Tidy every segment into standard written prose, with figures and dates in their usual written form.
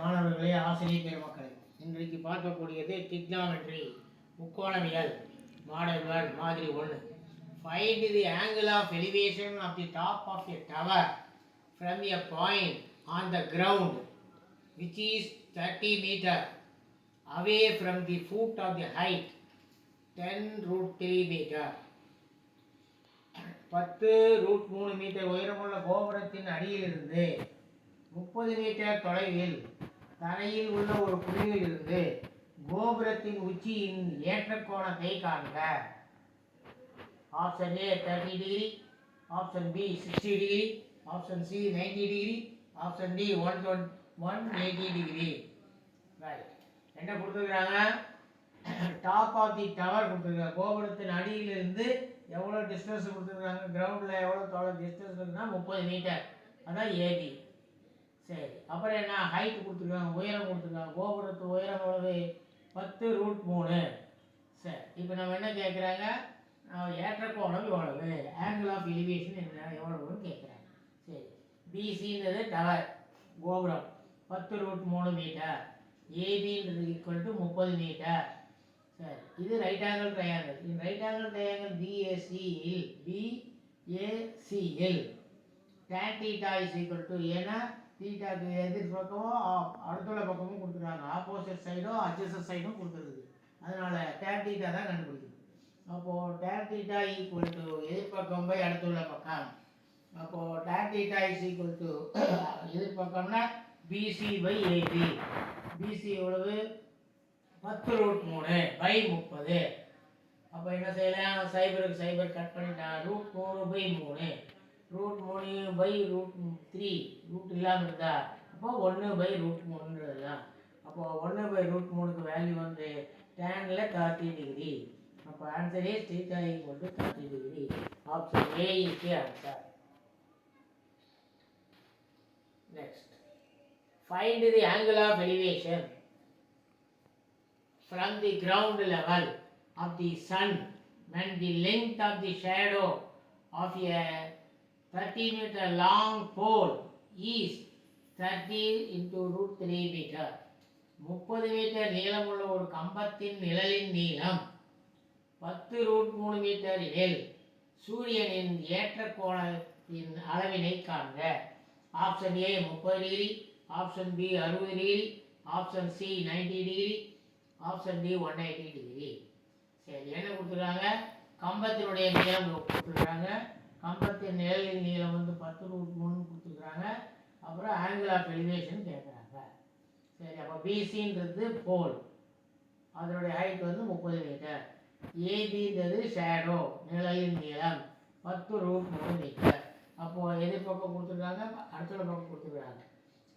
மாணவர்களே, ஆசிரியர் பெருமக்களே, இன்றைக்கு பார்க்கக்கூடியது trigonometry முக்கோணவியல் மாடல் 1 மாதிரி 1. Find the angle of elevation of the top of a tower from a point on the ground which is 30 meter away from the foot of the height 10√3 meter. 10√3 metre உயரமுள்ள கோபுரத்தின் அடியிலிருந்து 30 metre தொலைவில் தரையில் உள்ள ஒரு புள்ளியில் இருந்து கோபுரத்தின் உச்சியின் ஏற்ற கோணத்தை காண்க. Option A 30 degree, option B 60 degree, option C 90 degree, option D 180 degree. Right. என்ன கொடுத்துருக்காங்க? டாப் ஆஃப் தி டவர் கொடுத்துருக்காங்க. கோபுரத்தின் அடியிலிருந்து எவ்வளோ டிஸ்டன்ஸ் கொடுத்துருக்காங்க, கிரவுண்டில் எவ்வளோ தொலைவு டிஸ்டன்ஸ் இருக்குன்னா 30 மீட்டர், அதான் ஏபி. சரி, அப்புறம் என்ன ஹைட் கொடுத்துருக்காங்க, உயரம் கொடுத்துருக்காங்க. கோபுரத்து உயரம் எவ்வளவு? 10√3. சரி, இப்போ நம்ம என்ன கேட்குறாங்க, ஏற்ற கோணம் எவ்வளவு, ஆங்கிள் ஆஃப் எலிவேஷன் என்ன எவ்வளவுன்னு கேட்குறாங்க. சரி, பிசின்றது டவர் கோபுரம் 10√3 மீட்டர், ஏபின்றது ஈக்குவல் டு 30 மீட்டர். சரி, இது ரைட் ஆங்கிள் ட்ரையாங்கிள். இந்த ரைட் ஆங்கிள் ட்ரையாங்கிள் பிஏசியில் tan theta is equal to, ஏன்னா தீட்டாக்கு எதிர் பக்கமும் அடுத்துள்ள பக்கமும் கொடுத்துருக்காங்க, ஆப்போசிட் சைடும் அட்ஜஸ்ட் சைடும் கொடுத்துருக்குது. அதனால tan theta தான் கண்டுபிடிக்குது. அப்போது tan theta ஈக்குவல் டு எதிர்பக்கம் பை அடுத்துள்ள பக்கம். அப்போது tan theta is equal to எதிர்பக்கம்னா பிசி பை ஏபி. பிசி எவ்வளவு? 10√3 பை 30. அப்போ என்ன செய்யலாம், சைபருக்கு சைபர் கட் பண்ணிட்டா √3 பை 3, √3 பை √3, ரூட் இல்லாமல் இருந்தா அப்போ 1 பை √3 எழுதலாம். அப்போ 1 பை √3க்கு வேல்யூ வந்து டேனில் 30 டிகிரி. அப்போ answer is θ equal to 30 degree. Option A is the answer. Next, find the angle of elevation from the ground level of the sun when the length of the shadow of a 30 meter long pole is 30 into √3 meter. 30 metre நீளமுள்ள ஒரு கம்பத்தின் நிழலின் நீளம் 10√3 metre எனில் சூரியனின் ஏற்ற கோணத்தின் அளவினை காண்க. Option A 30 degree, option B 60 degree, option C 90 degree, option D 180 degree. சரி, என்ன கொடுத்துருக்காங்க, கம்பத்தினுடைய நீளம் கொடுத்துருக்காங்க, கம்பத்தின் நிழலின் நீளம் வந்து 10√3 கொடுத்துருக்காங்க. அப்புறம் ஆங்கிள் ஆஃப் எலிவேஷன் கேட்குறாங்க. சரி, அப்போ பிசின்றது போல், அதனுடைய ஹைட் வந்து 30 மீட்டர். ஏபின்றது ஷேடோ நிழலின் நீளம் 10√3 மீட்டர். அப்போது எதிர்பக்கம் கொடுத்துருக்காங்க, அடுத்த பக்கம் கொடுத்துருக்காங்க,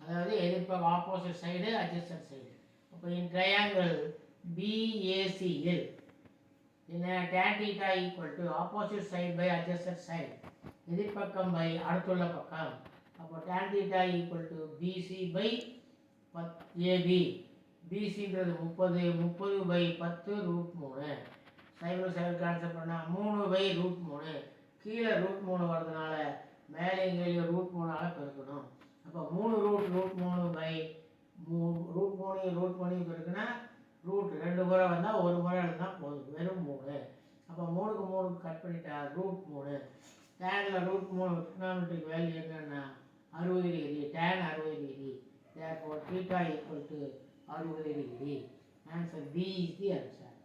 அதாவது எதிர்பக்கம் ஆப்போசிட் சைடு அட்ஜஸ்டன்ட் சைடு. அப்போ இன் ட்ரையாங்கிள் பிஏசியில் என்ன tan theta equal to opposite side by adjacent side, எதிர்பக்கம் பை அடுத்துள்ள பக்கம். அப்போ tan theta equal to BC by AB. பிசின்றது 30 பை 10√3. சைபர் சைடு கேன்சல் பண்ணால் 3 பை √3. கீழே √3 வர்றதுனால மேலே இங்கே √3ஆல் பெருக்கணும். அப்போ 3√3 பை √3 இருக்குன்னா ரூட் 2 முறை வந்தால் ஒரு முறை எழுதுனா போதும், வெறும் 3. அப்போ 3க்கு 3 கட் பண்ணிட்டா √3. டேனில் √3 ட்ரிக்னாமெட்ரிக் வேல்யூ என்னன்னா 60 degree, tan 60 degree. therefore θ equal to 60 degree. Answer B is the answer.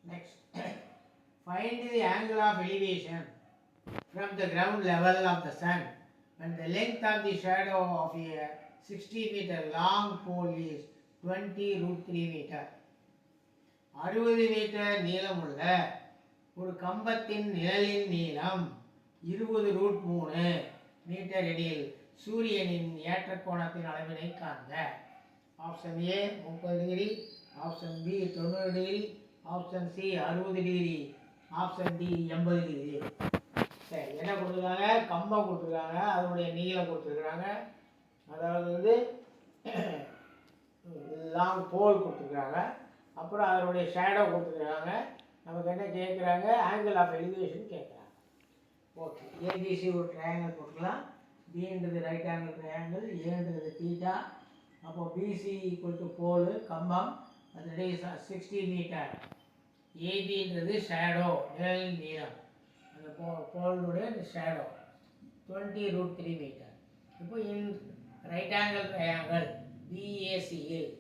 Next, find the angle of elevation from the ground level of the sun when the length of the shadow of a 60 meter long pole is 20√3 meter. 60 metre நீளமுள்ள ஒரு கம்பத்தின் நிழலின் நீளம் 20√3 metre எனில் சூரியனின் ஏற்ற கோணத்தின் அளவினை காண்க. Option A 30 degree, option B 90 degree, option C 60 degree, option D 80 degree. சரி, என்ன கொடுத்துருக்காங்க, கம்பம் கொடுத்துருக்காங்க, அதனுடைய நீளம் கொடுத்துருக்குறாங்க, அதாவது வந்து லாங் போல் கொடுத்துருக்காங்க, அப்புறம் அதனுடைய ஷேடோ கொடுத்துருக்காங்க. நமக்கு என்ன கேட்குறாங்க, ஆங்கிள் ஆஃப் எலிவேஷன் கேட்குறாங்க. ஓகே, ஏபிசி ஒரு ட்ரையாங்கிள் போட்டுக்கலாம், பின்றது ரைட் ஆங்கிள் ட்ரையாங்கிள், ஏன்றது தீட்டா. அப்போ பிசி ஈக்குவல் டு போல் கம்பம், அது 60 மீட்டர். ஏபின்றது ஷேடோ நிழலின் நீளம், அந்த போலுடைய ஷேடோ 20√3 மீட்டர். இப்போ இன் ரைட் ஆங்கிள் ட்ரையாங்கிள் பிஏசியில்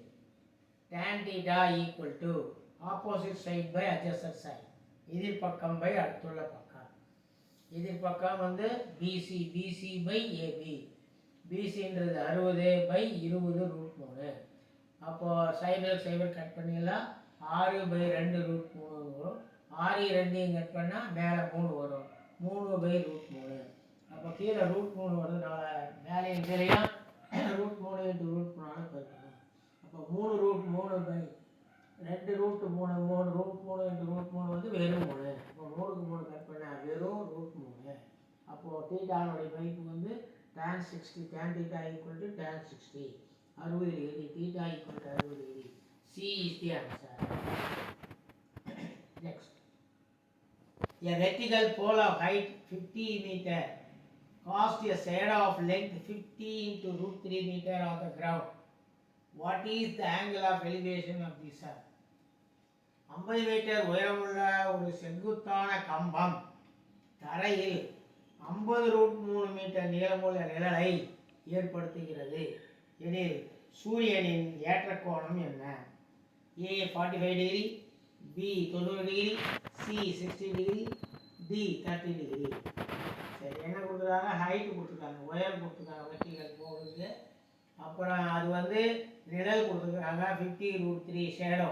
tan theta equal to opposite side by adjacent side, எதிர்பக்கம் பை அடுத்துள்ள பக்கம். எதிர்பக்கம் வந்து பிசி, பிசி பை ஏபி. பிசின்றது 60 பை 20√3. அப்போது சைபர் சைபர் கட் பண்ணிடலாம். 6 பை 2√3 வரும். 6 2 கட் பண்ணால் மேலே 3 வரும். 3 பை √3. அப்போ கீழே √3 வருதுனால மேலே கீழையும் √3 × √3 பெருக்கணும். அப்போ 3√3 பை 2√3, 3√3 × √3 வந்து வெறும் 3. அப்போ 3க்கு 3 கட் பண்ணால் வெறும் √3. அப்போது தீட்டானுடைய மதிப்பு வந்து tan 60, tan theta equal to tan 60, 60 degree, theta equal to 60 degree. C is the answer. Next, a vertical pole of height 50 meter casts a shadow of length 50 × √3 meter on the ground. What is the angle of elevation of the sun? 50 metre உயரமுள்ள ஒரு செங்குத்தான கம்பம் தரையில் 50√3 metre நீளமுள்ள நிழலை ஏற்படுத்துகிறது எனில் சூரியனின் ஏற்ற கோணம் என்ன? A 45 degree, B 90 degree, C 60 degree, D 30 degree. சரி, என்ன கொடுத்துருக்காங்க? ஹைட்டு கொடுத்துருக்காங்க, உயரம் கொடுத்துருக்காங்க வெர்டிகல் போகுது. அப்புறம் அது வந்து நிழல் கொடுத்துருக்காங்க 50√3 ஷேடோ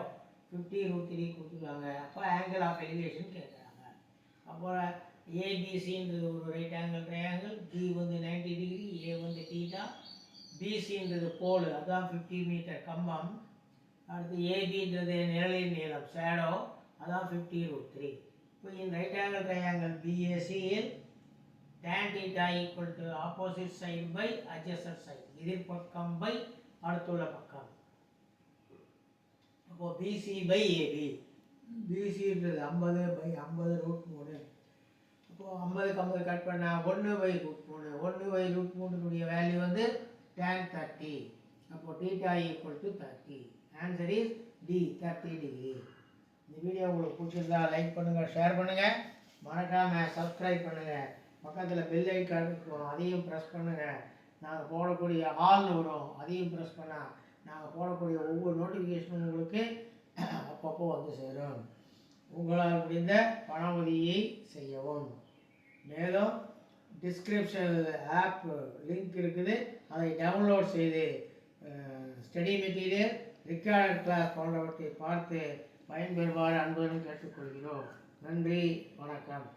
50√3 கொடுத்துருக்காங்க. அப்போ ஆங்கிள் ஆஃப் எலிவேஷன் கேட்குறாங்க. அப்புறம் ஏபிசின்றது ஒரு ரைட் ஆங்கிள் ட்ரையாங்கிள், பி வந்து 90 டிகிரி, ஏ வந்து தீட்டா, பிசின்றது போல் அதான் 50 மீட்டர் கம்பம். அடுத்து ஏபின்றது நிழலின் நீளம் ஷேடோ, அதான் 50√3. இப்போ இன் ரைட் ஆங்கிள் ட்ரையாங்கிள் பிஏசியில் tan theta equal to opposite side by adjacent side, எதிர்பக்கம் பை அடுத்துள்ள பக்கம். அப்போ பிசி பை ஏபி, பிசின்றது 50 பை 50√3. அப்போது 50க்கு 50 கட் பண்ணால் 1 பை √3. 1 பை √3 வேல்யூ வந்து tan 30. அப்போது theta equal to 30. Answer is D 30 degree. இந்த வீடியோ உங்களுக்கு பிடிச்சிருந்தா லைக் பண்ணுங்கள், ஷேர் பண்ணுங்கள், மறக்காமல் சப்ஸ்கிரைப் பண்ணுங்கள். பக்கத்தில் பெல் ஐக்கான் இருக்கும், அதையும் ப்ரெஸ் பண்ணுங்கள். நாங்கள் போடக்கூடிய ஆல்னு வரும், அதையும் ப்ரெஸ் பண்ணால் நாங்கள் போடக்கூடிய ஒவ்வொரு நோட்டிஃபிகேஷனும் உங்களுக்கு அப்பப்போ வந்து சேரும். உங்களால் முடிந்த பண உதவியை செய்யவும். மேலும் டிஸ்கிரிப்ஷன் ஆப் லிங்க் இருக்குது, அதை டவுன்லோட் செய்து ஸ்டடி மெட்டீரியல், ரெக்கார்டட் கிளாஸ் போன்றவற்றை பார்த்து பயன்பெறுமாறு அன்புடன் கேட்டுக்கொள்கிறோம். நன்றி, வணக்கம்.